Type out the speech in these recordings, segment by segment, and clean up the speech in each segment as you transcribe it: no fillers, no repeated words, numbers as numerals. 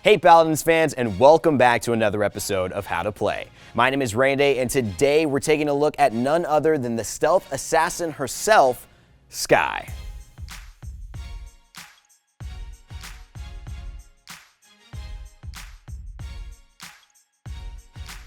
Hey Paladins fans, and welcome back to another episode of How to Play. My name is Randy, and today we're taking a look at none other than the stealth assassin herself, Skye.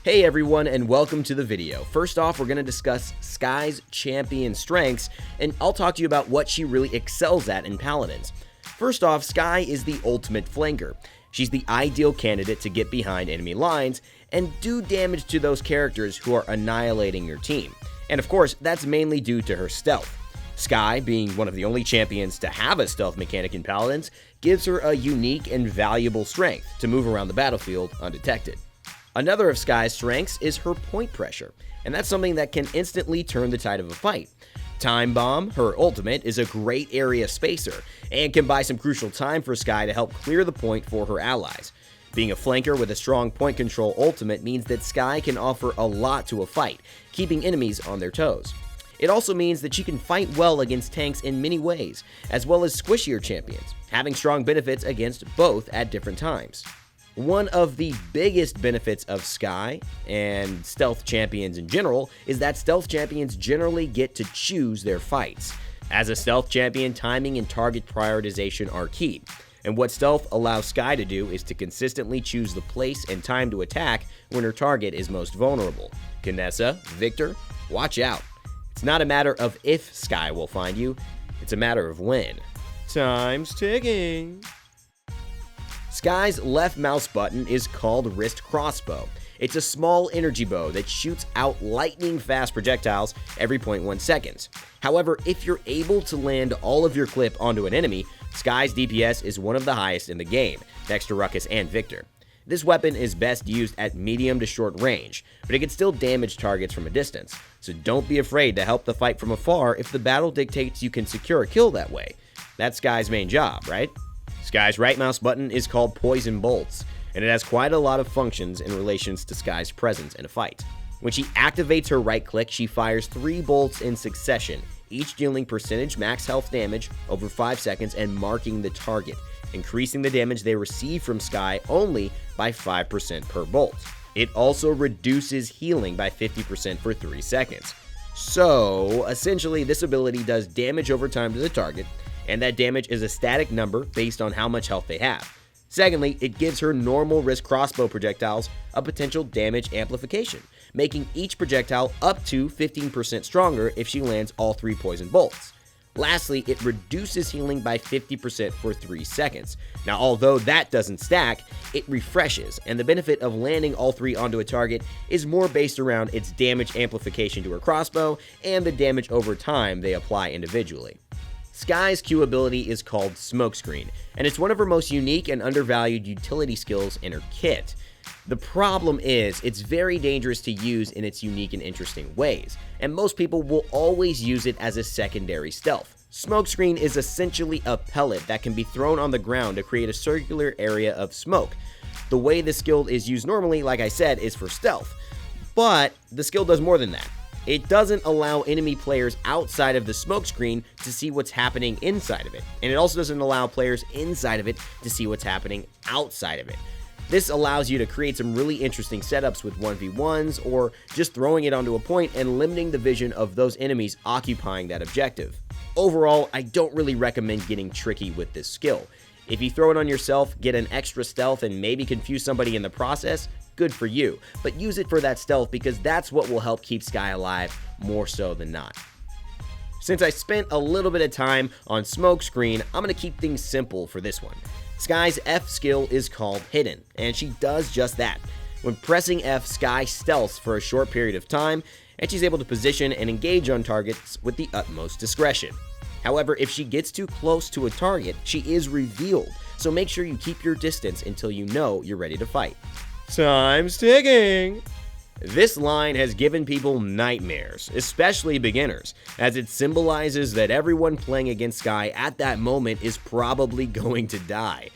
Hey everyone, and welcome to the video. First off, we're going to discuss Skye's champion strengths, and I'll talk to you about what she really excels at in Paladins. First off, Skye is the ultimate flanker. She's the ideal candidate to get behind enemy lines and do damage to those characters who are annihilating your team. And of course, that's mainly due to her stealth. Skye, being one of the only champions to have a stealth mechanic in Paladins, gives her a unique and valuable strength to move around the battlefield undetected. Another of Skye's strengths is her point pressure, and that's something that can instantly turn the tide of a fight. Time Bomb, her ultimate, is a great area spacer, and can buy some crucial time for Skye to help clear the point for her allies. Being a flanker with a strong point control ultimate means that Skye can offer a lot to a fight, keeping enemies on their toes. It also means that she can fight well against tanks in many ways, as well as squishier champions, having strong benefits against both at different times. One of the biggest benefits of Skye, and stealth champions in general, is that stealth champions generally get to choose their fights. As a stealth champion, timing and target prioritization are key, and what stealth allows Skye to do is to consistently choose the place and time to attack when her target is most vulnerable. Kinessa, Victor, watch out. It's not a matter of if Skye will find you, it's a matter of when. Time's ticking. Skye's left mouse button is called Wrist Crossbow. It's a small energy bow that shoots out lightning-fast projectiles every 0.1 seconds. However, if you're able to land all of your clip onto an enemy, Skye's DPS is one of the highest in the game, next to Ruckus and Victor. This weapon is best used at medium to short range, but it can still damage targets from a distance, so don't be afraid to help the fight from afar if the battle dictates you can secure a kill that way. That's Skye's main job, right? Skye's right mouse button is called Poison Bolts, and it has quite a lot of functions in relations to Skye's presence in a fight. When she activates her right click, she fires 3 bolts in succession, each dealing percentage max health damage over 5 seconds and marking the target, increasing the damage they receive from Skye only by 5% per bolt. It also reduces healing by 50% for 3 seconds. So, essentially, this ability does damage over time to the target, and that damage is a static number based on how much health they have. Secondly, it gives her normal wrist crossbow projectiles a potential damage amplification, making each projectile up to 15% stronger if she lands all 3 poison bolts. Lastly, it reduces healing by 50% for 3 seconds. Now, although that doesn't stack, it refreshes, and the benefit of landing all 3 onto a target is more based around its damage amplification to her crossbow and the damage over time they apply individually. Skye's Q ability is called Smokescreen, and it's one of her most unique and undervalued utility skills in her kit. The problem is, it's very dangerous to use in its unique and interesting ways, and most people will always use it as a secondary stealth. Smokescreen is essentially a pellet that can be thrown on the ground to create a circular area of smoke. The way the skill is used normally, like I said, is for stealth, but the skill does more than that. It doesn't allow enemy players outside of the smokescreen to see what's happening inside of it, and it also doesn't allow players inside of it to see what's happening outside of it. This allows you to create some really interesting setups with 1v1s, or just throwing it onto a point and limiting the vision of those enemies occupying that objective. Overall, I don't really recommend getting tricky with this skill. If you throw it on yourself, get an extra stealth, and maybe confuse somebody in the process, good for you, but use it for that stealth because that's what will help keep Skye alive more so than not. Since I spent a little bit of time on Smokescreen, I'm going to keep things simple for this one. Skye's F skill is called Hidden, and she does just that. When pressing F, Skye stealths for a short period of time, and she's able to position and engage on targets with the utmost discretion. However, if she gets too close to a target, she is revealed, so make sure you keep your distance until you know you're ready to fight. Time's ticking! This line has given people nightmares, especially beginners, as it symbolizes that everyone playing against Skye at that moment is probably going to die.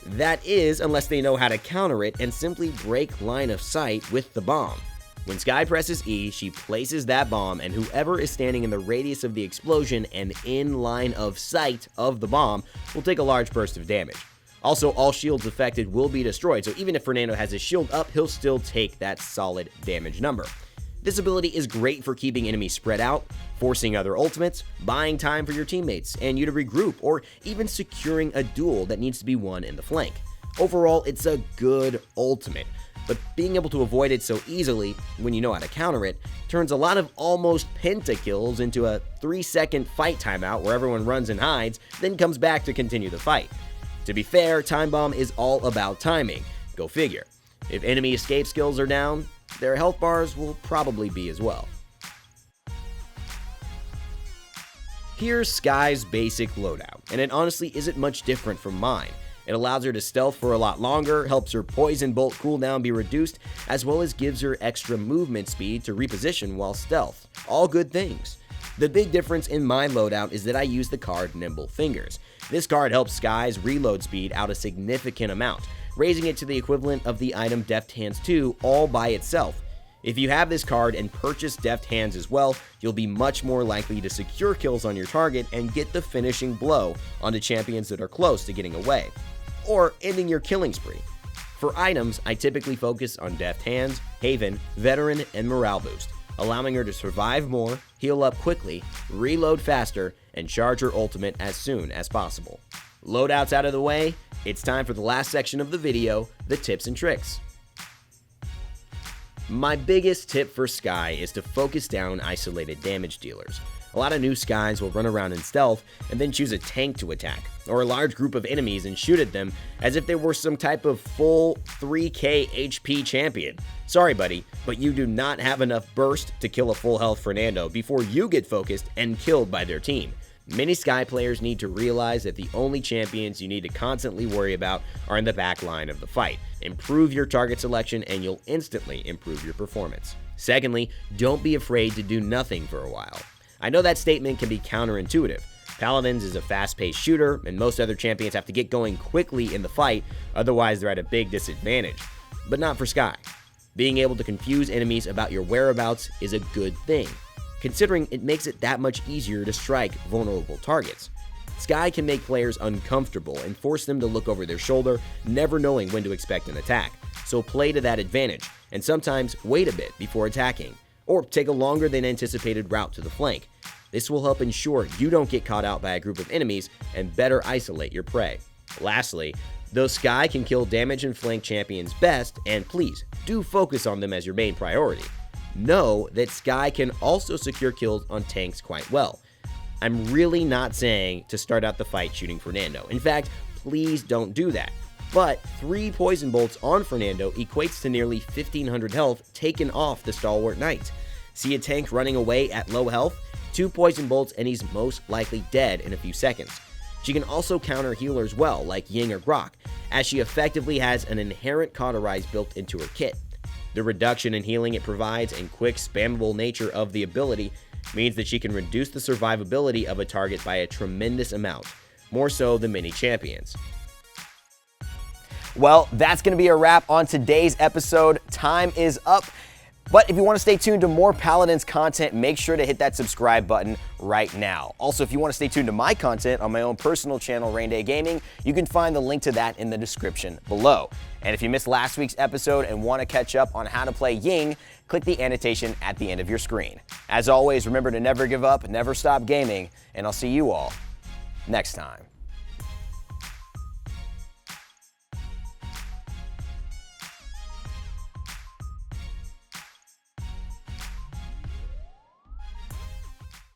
That is, unless they know how to counter it and simply break line of sight with the bomb. When Skye presses E, she places that bomb, and whoever is standing in the radius of the explosion and in line of sight of the bomb will take a large burst of damage. Also, all shields affected will be destroyed, so even if Fernando has his shield up, he'll still take that solid damage number. This ability is great for keeping enemies spread out, forcing other ultimates, buying time for your teammates and you to regroup, or even securing a duel that needs to be won in the flank. Overall, it's a good ultimate, but being able to avoid it so easily when you know how to counter it turns a lot of almost pentakills into a 3-second fight timeout where everyone runs and hides, then comes back to continue the fight. To be fair, Time Bomb is all about timing. Go figure. If enemy escape skills are down, their health bars will probably be as well. Here's Skye's basic loadout, and it honestly isn't much different from mine. It allows her to stealth for a lot longer, helps her poison bolt cooldown be reduced, as well as gives her extra movement speed to reposition while stealth. All good things. The big difference in my loadout is that I use the card Nimble Fingers. This card helps Skye's reload speed out a significant amount, raising it to the equivalent of the item Deft Hands 2 all by itself. If you have this card and purchase Deft Hands as well, you'll be much more likely to secure kills on your target and get the finishing blow onto champions that are close to getting away, or ending your killing spree. For items, I typically focus on Deft Hands, Haven, Veteran, and Morale Boost, allowing her to survive more, heal up quickly, reload faster, and charge her ultimate as soon as possible. Loadouts out of the way, it's time for the last section of the video, the tips and tricks. My biggest tip for Skye is to focus down isolated damage dealers. A lot of new Skies will run around in stealth and then choose a tank to attack, or a large group of enemies and shoot at them as if they were some type of full 3k HP champion. Sorry buddy, but you do not have enough burst to kill a full health Fernando before you get focused and killed by their team. Many Skye players need to realize that the only champions you need to constantly worry about are in the back line of the fight. Improve your target selection and you'll instantly improve your performance. Secondly, don't be afraid to do nothing for a while. I know that statement can be counterintuitive. Paladins is a fast-paced shooter, and most other champions have to get going quickly in the fight, otherwise they're at a big disadvantage. But not for Skye. Being able to confuse enemies about your whereabouts is a good thing, considering it makes it that much easier to strike vulnerable targets. Skye can make players uncomfortable and force them to look over their shoulder, never knowing when to expect an attack, so play to that advantage, and sometimes wait a bit before attacking, or take a longer than anticipated route to the flank. This will help ensure you don't get caught out by a group of enemies and better isolate your prey. Lastly, though Skye can kill damage and flank champions best, and please do focus on them as your main priority, know that Skye can also secure kills on tanks quite well. I'm really not saying to start out the fight shooting Fernando. In fact, please don't do that. But 3 poison bolts on Fernando equates to nearly 1500 health taken off the stalwart knight. See a tank running away at low health? 2 poison bolts and he's most likely dead in a few seconds. She can also counter healers well, like Ying or Grok, as she effectively has an inherent cauterize built into her kit. The reduction in healing it provides and quick spammable nature of the ability means that she can reduce the survivability of a target by a tremendous amount, more so than many champions. Well, that's going to be a wrap on today's episode. Time is up. But if you want to stay tuned to more Paladins content, make sure to hit that subscribe button right now. Also, if you want to stay tuned to my content on my own personal channel, Rain Day Gaming, you can find the link to that in the description below. And if you missed last week's episode and want to catch up on how to play Ying, click the annotation at the end of your screen. As always, remember to never give up, never stop gaming, and I'll see you all next time.